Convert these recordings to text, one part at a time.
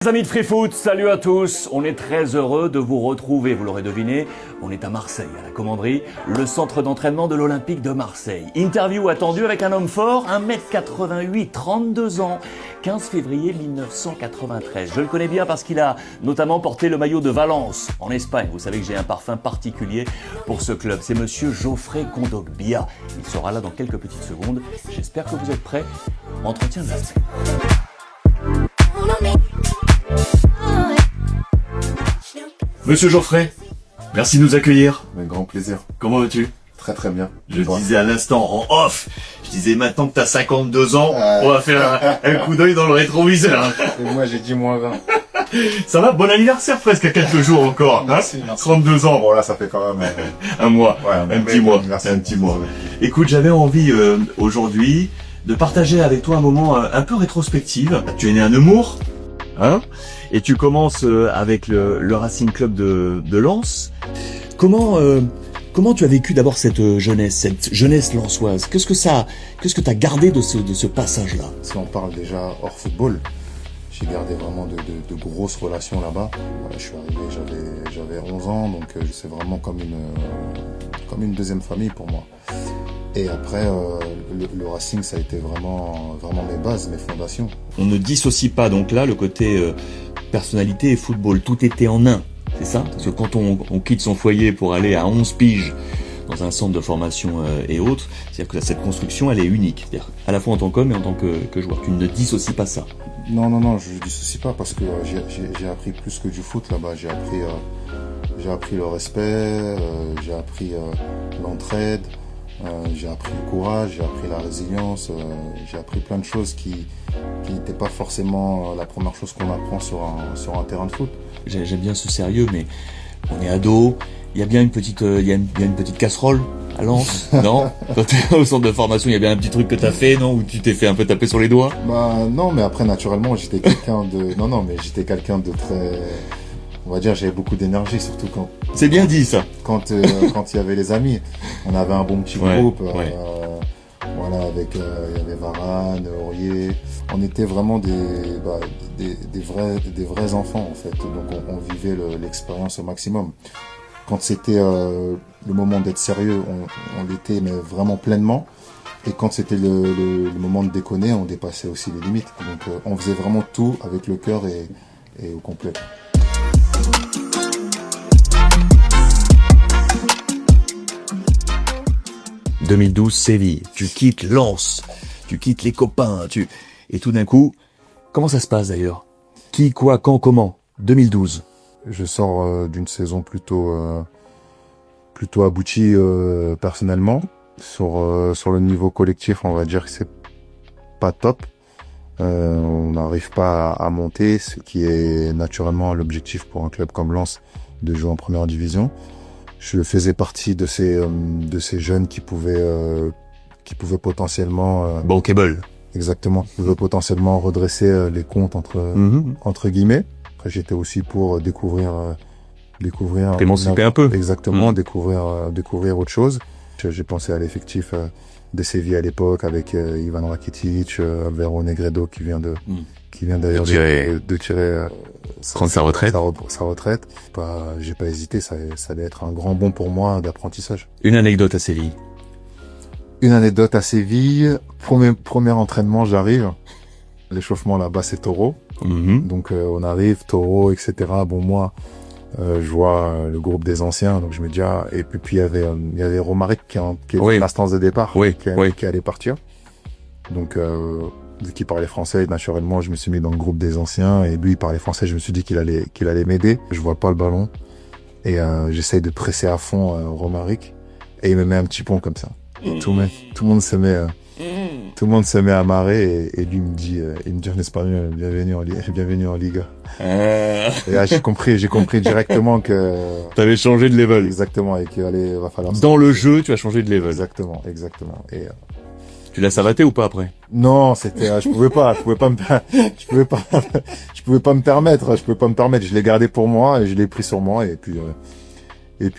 Les amis de Free Foot, salut à tous. On est très heureux de vous retrouver, vous l'aurez deviné. On est à Marseille, à la Commanderie, le centre d'entraînement de l'Olympique de Marseille. Interview attendue avec un homme fort, 1m88, 32 ans, 15 février 1993. Je le connais bien parce qu'il a notamment porté le maillot de Valence, en Espagne. Vous savez que j'ai un parfum particulier pour ce club. C'est monsieur Geoffrey Kondogbia. Il sera là dans quelques petites secondes. J'espère que vous êtes prêts. Entretien de la semaine. Monsieur Geoffrey, merci de nous accueillir. Avec grand plaisir. Comment vas-tu? Très très bien. Je disais à l'instant en off, je disais maintenant que t'as 52 ans, on va faire un coup d'œil dans le rétroviseur. Et moi j'ai dit moins 20. Ça va, bon anniversaire presque à quelques jours encore, hein? Merci. 32 ans. Bon là ça fait quand même un mois, ouais, un petit mois, merci. un petit mois. Écoute, j'avais envie aujourd'hui de partager avec toi un moment un peu rétrospectif. Tu es né à Nemours, hein? Et tu commences avec le Racing Club de Lens. Comment tu as vécu d'abord cette jeunesse lensoise? Qu'est-ce que t'as gardé de ce passage-là? Si on parle déjà hors football, j'ai gardé vraiment de grosses relations là-bas. Voilà, je suis arrivé, j'avais 11 ans, donc c'est vraiment comme une deuxième famille pour moi. Et après, le Racing, ça a été vraiment mes bases, mes fondations. On ne dissocie pas donc là le côté personnalité et football. Tout était en un, c'est ça? Parce que quand on quitte son foyer pour aller à 11 piges dans un centre de formation et autres, c'est-à-dire que cette construction, elle est unique. C'est-à-dire à la fois en tant qu'homme et en tant que joueur. Tu ne dissocies pas ça. Non, je ne dissocie pas parce que j'ai appris plus que du foot là-bas. J'ai appris le respect, j'ai appris l'entraide. J'ai appris le courage, j'ai appris la résilience, j'ai appris plein de choses qui n'étaient pas forcément la première chose qu'on apprend sur un terrain de foot. J'aime bien ce sérieux, mais on est ado, il y a bien une petite casserole à Lens, non? Quand tu es au centre de formation, il y a bien un petit truc que tu as fait, non? Ou tu t'es fait un peu taper sur les doigts? Bah non, mais après naturellement, j'étais quelqu'un de très... On va dire, j'avais beaucoup d'énergie, surtout quand... C'est bien dit, ça. Quand il y avait les amis. On avait un bon petit groupe. Ouais. Voilà, avec, il y avait Varane, Aurier. On était vraiment des vrais enfants, en fait. Donc, on vivait l'expérience au maximum. Quand c'était le moment d'être sérieux, on l'était, mais vraiment pleinement. Et quand c'était le moment de déconner, on dépassait aussi les limites. Donc, on faisait vraiment tout avec le cœur et au complet. 2012, Séville. Tu quittes Lens. Tu quittes les copains. Et tout d'un coup, comment ça se passe d'ailleurs? Qui, quoi, quand, comment? 2012. Je sors d'une saison plutôt aboutie personnellement. Sur le niveau collectif, on va dire que c'est pas top. On n'arrive pas à monter, ce qui est naturellement l'objectif pour un club comme Lens, de jouer en première division. Je faisais partie de ces jeunes qui pouvaient potentiellement bankable. Exactement, qui pouvaient potentiellement redresser les comptes entre guillemets. Après, j'étais aussi pour découvrir t'émanciper un peu. Exactement, découvrir autre chose. J'ai pensé à l'effectif de Séville à l'époque avec Ivan Rakitic, Alvaro Negredo qui vient d'ailleurs de tirer prendre sa retraite. Sa retraite. J'ai pas hésité, ça allait être un grand bond pour moi d'apprentissage. Une anecdote à Séville. Une anecdote à Séville. Premier entraînement, j'arrive. L'échauffement là-bas, c'est Taureau. Donc on arrive, Taureau, etc. Bon, moi, je vois le groupe des anciens, donc je me dis et puis il y avait Romaric qui était l'instance de départ, qui allait partir. Donc vu qu'il parlait français, naturellement, je me suis mis dans le groupe des anciens et lui il parlait français, je me suis dit qu'il allait m'aider. Je vois pas le ballon et j'essaye de presser à fond Romaric et il me met un petit pont comme ça. Tout le monde se met à marrer et lui il me dit en espagnol bienvenue en Liga. Et là, j'ai compris directement que t'avais changé de level. Exactement, et va falloir dans le jeu, tu as changé de level. Exactement. Et tu l'as savaté ou pas après? Non, c'était je pouvais pas me permettre, je l'ai gardé pour moi et je l'ai pris sur moi et puis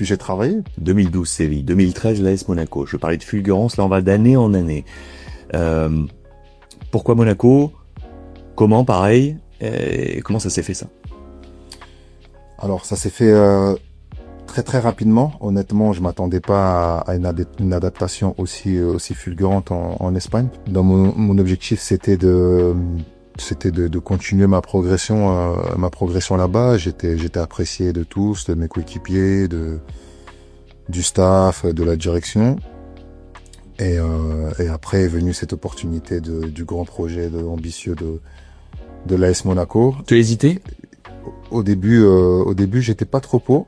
j'ai travaillé. 2012 Séville, 2013 l'AS Monaco. Je parlais de fulgurance, là on va d'année en année. Pourquoi Monaco? Comment pareil? Et comment ça s'est fait ça? Alors ça s'est fait très très rapidement. Honnêtement, je m'attendais pas à une adaptation aussi fulgurante en Espagne. Dans mon objectif, c'était de continuer ma progression là-bas. J'étais apprécié de tous, de mes coéquipiers, du staff, de la direction. Et après est venue cette opportunité du grand projet ambitieux de l'AS Monaco. Tu as hésité? Au début, j'étais pas trop pour.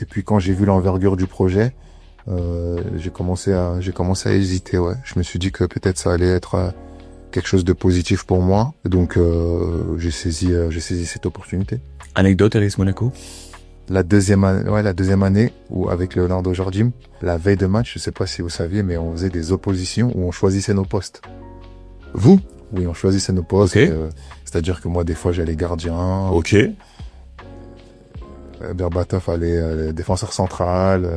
Et puis quand j'ai vu l'envergure du projet, j'ai commencé à hésiter. Ouais, je me suis dit que peut-être ça allait être quelque chose de positif pour moi. Donc j'ai saisi cette opportunité. Anecdote à l'AS Monaco? La deuxième année où avec Leonardo Jardim, la veille de match, je sais pas si vous saviez, mais on faisait des oppositions où on choisissait nos postes. Vous? Oui, on choisissait nos postes. Okay. C'est-à-dire que moi, des fois, j'allais gardien. Ok. Berbatov allait défenseur central.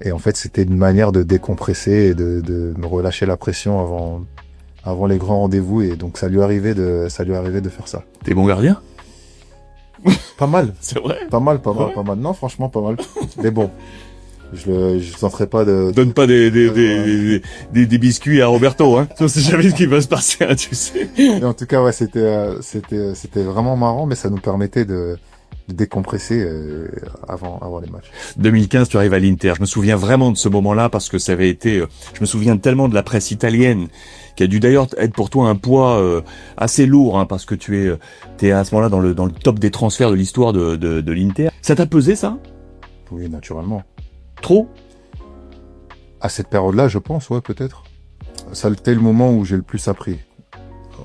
Et en fait, c'était une manière de décompresser et de me relâcher la pression avant les grands rendez-vous. Et donc, ça lui arrivait de faire ça. T'es bon gardien? Pas mal. C'est vrai? Pas mal. Non, franchement, pas mal. Mais bon. Je tenterai pas de... Donne pas des biscuits à Roberto, hein. On sait jamais ce qui va se passer, hein, tu sais. Mais en tout cas, ouais, c'était vraiment marrant, mais ça nous permettait de décompresser avant les matchs. 2015, tu arrives à l'Inter. Je me souviens vraiment de ce moment-là parce que ça avait été... je me souviens tellement de la presse italienne qui a dû d'ailleurs être pour toi un poids assez lourd, hein, parce que t'es à ce moment-là dans le top des transferts de l'histoire de l'Inter. Ça t'a pesé, ça? Oui, naturellement. Trop? À cette période-là, je pense, ouais, peut-être. Ça a été le moment où j'ai le plus appris.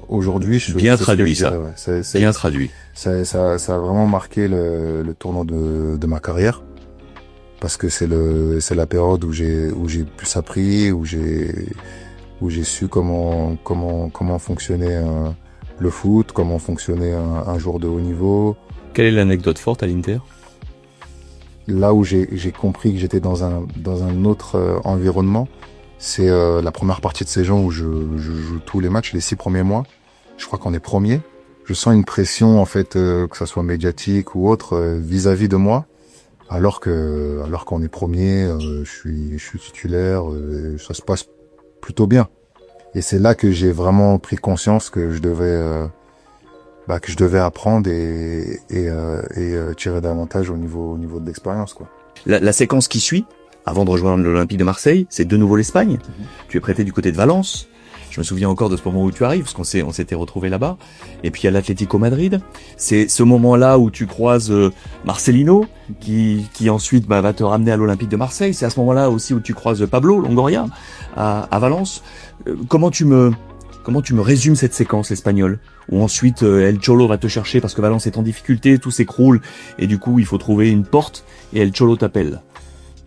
Aujourd'hui, bien traduit, ça. Ouais. Bien traduit. Ça a vraiment marqué le tournant de ma carrière, parce que c'est la période où j'ai plus appris, où j'ai su comment fonctionnait le foot, comment fonctionnait un joueur de haut niveau. Quelle est l'anecdote forte à l'Inter? Là où j'ai compris que j'étais dans un autre environnement, c'est la première partie de saison où je joue tous les matchs, les 6 premiers mois. Je crois qu'on est premier. Je sens une pression, en fait, que ça soit médiatique ou autre, vis-à-vis de moi, alors qu'on est premier, je suis titulaire, ça se passe plutôt bien. Et c'est là que j'ai vraiment pris conscience que je devais apprendre et tirer davantage au niveau de l'expérience, quoi. La séquence qui suit, avant de rejoindre l'Olympique de Marseille, c'est de nouveau l'Espagne. Tu es prêté du côté de Valence. Je me souviens encore de ce moment où tu arrives, parce qu'on s'était retrouvés là-bas. Et puis à l'Atlético Madrid. C'est ce moment-là où tu croises Marcelino, qui ensuite va te ramener à l'Olympique de Marseille. C'est à ce moment-là aussi où tu croises Pablo Longoria à Valence. Comment tu me résumes cette séquence espagnole, où ensuite El Cholo va te chercher parce que Valence est en difficulté, tout s'écroule, et du coup il faut trouver une porte, et El Cholo t'appelle.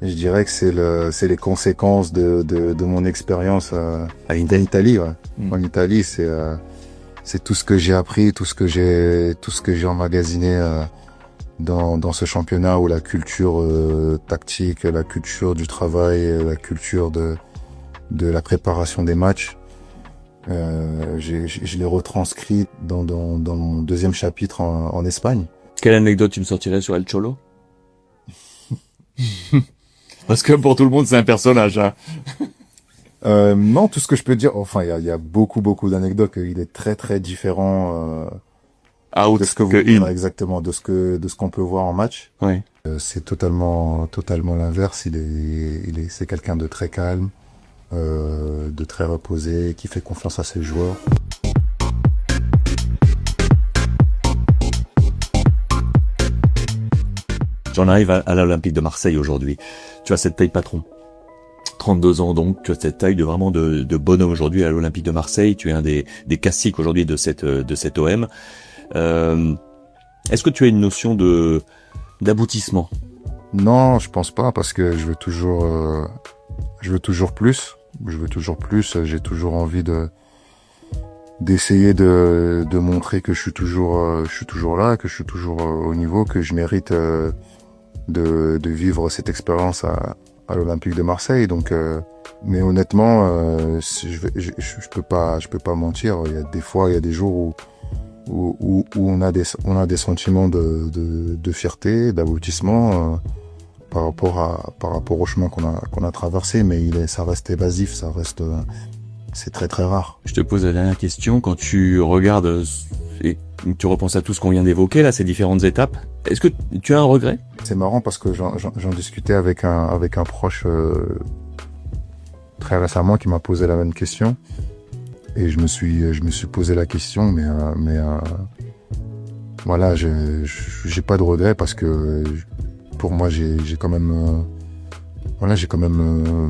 Je dirais que c'est les conséquences de mon expérience en Italie. Ouais. En Italie, c'est tout ce que j'ai appris, tout ce que j'ai emmagasiné dans ce championnat où la culture tactique, la culture du travail, la culture de la préparation des matchs, je l'ai retranscrit dans mon deuxième chapitre en Espagne. Quelle anecdote tu me sortirais sur El Cholo? Parce que pour tout le monde, c'est un personnage, hein. Non, tout ce que je peux dire, enfin, il y a beaucoup d'anecdotes. Il est très très différent de ce que vous exactement, de ce qu'on peut voir en match. Oui. C'est totalement l'inverse. C'est quelqu'un de très calme, de très reposé, qui fait confiance à ses joueurs. J'en arrive à l'Olympique de Marseille aujourd'hui. Tu as cette taille patron. 32 ans donc, tu as cette taille de bonhomme aujourd'hui à l'Olympique de Marseille. Tu es un des caciques aujourd'hui de cette OM. Est-ce que tu as une notion d'aboutissement? Non, je pense pas, parce que je veux toujours plus. J'ai toujours envie d'essayer de montrer que je suis toujours là, que je suis toujours au niveau, que je mérite de vivre cette expérience à l'Olympique de Marseille. Donc, mais honnêtement, je peux pas mentir. Il y a des jours où on a des sentiments de fierté, d'aboutissement par rapport au chemin qu'on a traversé, mais ça reste évasif, c'est très très rare. Je te pose la dernière question. Quand tu regardes et tu repenses à tout ce qu'on vient d'évoquer, là, ces différentes étapes, est-ce que tu as un regret? C'est marrant parce que j'en discutais avec un proche très récemment qui m'a posé la même question. Et je me suis posé la question, mais voilà, j'ai pas de regret parce que pour moi j'ai quand même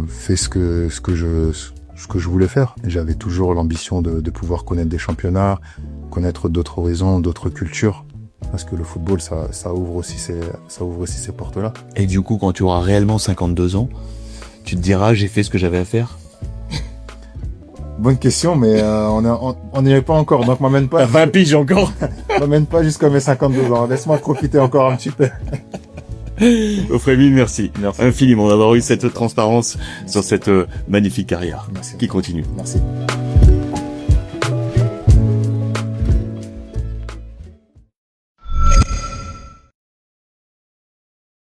fait ce que je voulais faire. Et j'avais toujours l'ambition de pouvoir connaître des championnats, connaître d'autres horizons, d'autres cultures. Parce que le football, ça ouvre aussi ces portes-là. Et du coup, quand tu auras réellement 52 ans, tu te diras, j'ai fait ce que j'avais à faire? Bonne question, mais on n'y est pas encore, donc m'amène pas. 20 piges encore. M'amène pas jusqu'à mes 52 ans. Laisse-moi profiter encore un petit peu. Geoffrey Mine, merci. Merci Infiniment d'avoir eu cette transparence sur cette magnifique carrière. Merci. Qui continue. Merci.